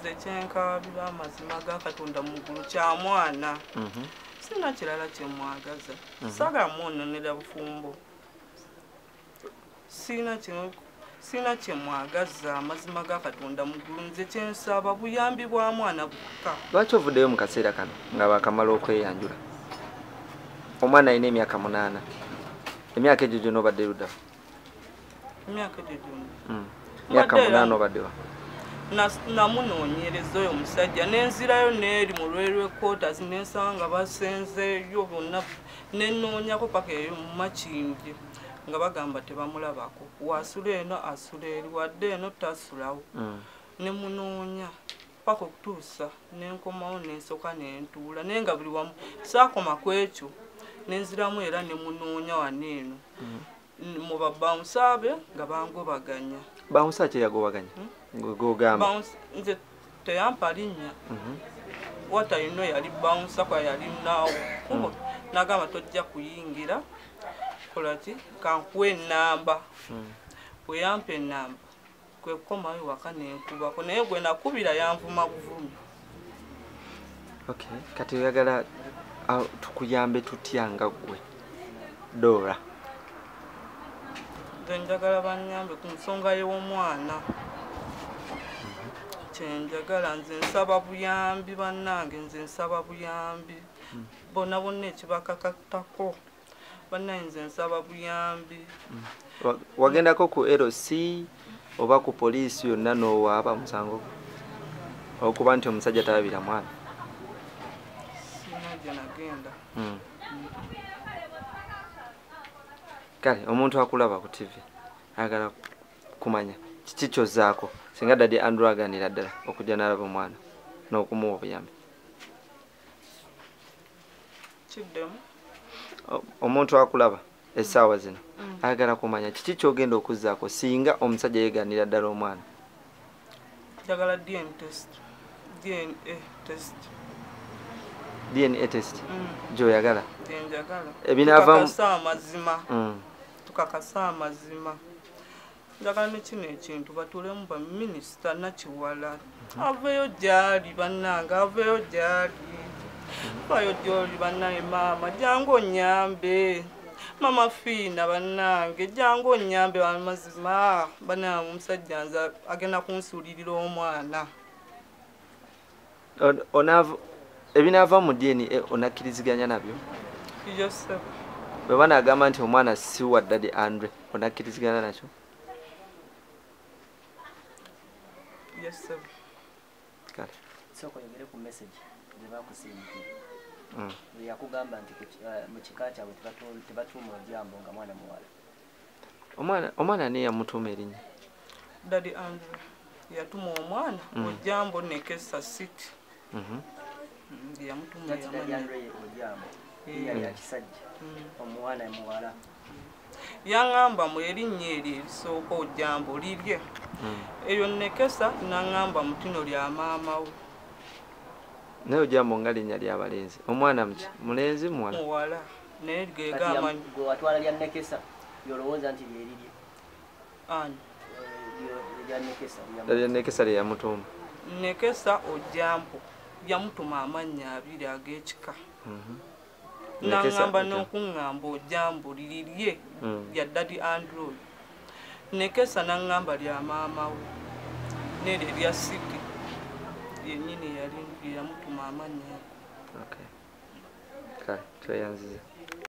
nze kyenkabira amazima ga Katonda mu ggulu kya mwana. Sina kirala kye mwagaza. Saga mwononera bufumbo. Sina kye mwagaza amazima ga Katonda mu ggulu nze kyensaba buyambi bwa mwana bukka. Lwaki ovuddeyo mu kaseera kano nga bakamala okweyanjula? Omwana alina emyaka 8. Emyaka egyo gyonna obadde ludda? Emyaka egyo gyonna. Emyaka 8 obaddewa? Namunoonyereza oyo omusajja nenzirayo n'eri mu lwerwe quarters nensanga basenzeeyo bonna nennoonyako paka eyo mu Makindye nga bagamba tebamulabako. Wasula eno asula eri wadde eno tasulawo. Ne munoonya paka okutuusa nenkomawo nensoka nentuula naye nga buli wamu saakoma ku ekyo nenziramu era ne munoonya wano eno mu babawunsaabe nga bangobaganya. Bawunsa ki yagobaganya? Gogamba nze teyampa linnya. Wata ino yali bawunsa kwa yali naawo. Nagamba tojja kuyingira kola ki kankuwa ennamba. Bwe yampa ennamba kwe kukomayo waka nenkubako naye gwe nakubira yanvuma buvumi. Okay, kati oyagala tukuyambe tutya nga ggwe Dora? Nze njagala bannyambe ku nsonga y'omwana. Kyenjagala nze nsaba buyambi bannange, nze nsaba buyambi. Bonna bonna ekibakakatako bannange nze nsaba buyambi. Wagendako ku LC oba ku poliisi yonna n'owaaba musango okuba nti omusajja talabira mwana? Sina gye nagenda. Kale omuntu akulaba ku TV ayagala kumanya kiki kyozzaako singa Daddy Andrew aganira ddala okujja n'alaba omwana n'okumuwa obuyambi? Kiddemu omuntu akulaba essaawa zino ayagala kumanya kiki kyogenda okuzzaako singa omusajja yeeganira ddala omwana? njagala DNA test. DNA test gy'oyagala? Njagala ebinaavamu tukakasa amazima. Njagala ne kino ekintu batuulemu ba minisita Nakiwala aveeyo gy'ali bannange, aveeyo gy'ali. Vayo gy'oli bannange, maama jangu onnyambe. Mama Fiina bannange jangu onnyambe amazima. Bannange omusajja nze agenda kunsuulirira omwana. Ebinaava mu DNA onakkiriziganya nabyo? Yes sir. Bwe banaagamba nti omwana si wa Daddy Andrew onakkiriziganya nakyo? Yes sir. Kale soko yogere ku message gye bakusimbira. Yakugamba nti mu kika kyabwe tebatuuma Ojambo nga mwana muwala. Omwana ne yamutuuma erinnya? Daddy Andrew yatuma omwana Ojambo Nekesa City. Yamutuuma Ojambo yali akisajja omwana muwala. Yangamba mu erinnya eri erisooka Ojambo lirye. Eyo Nekesa nangamba mutino lya maama we. Naye Ojambo nga linnya lya balenzi. Omwana muki? Mulenzi muwala? Muwala. Naye gegama gwe watwala lya Nekesa yolowooza nti lyerirye. Ani? Lya Nekesa lye yamutuuma. Nekesa Ojambo yamutuma amannya 2 ag'ekika. Nangamba n'okuŋŋamba Ojambo lirye lya Daddy Andrew. Nekesa nangamba lya maama we. Nere lya City yennyini yali yamutuma amannya. Okay. Kale tweyanziza.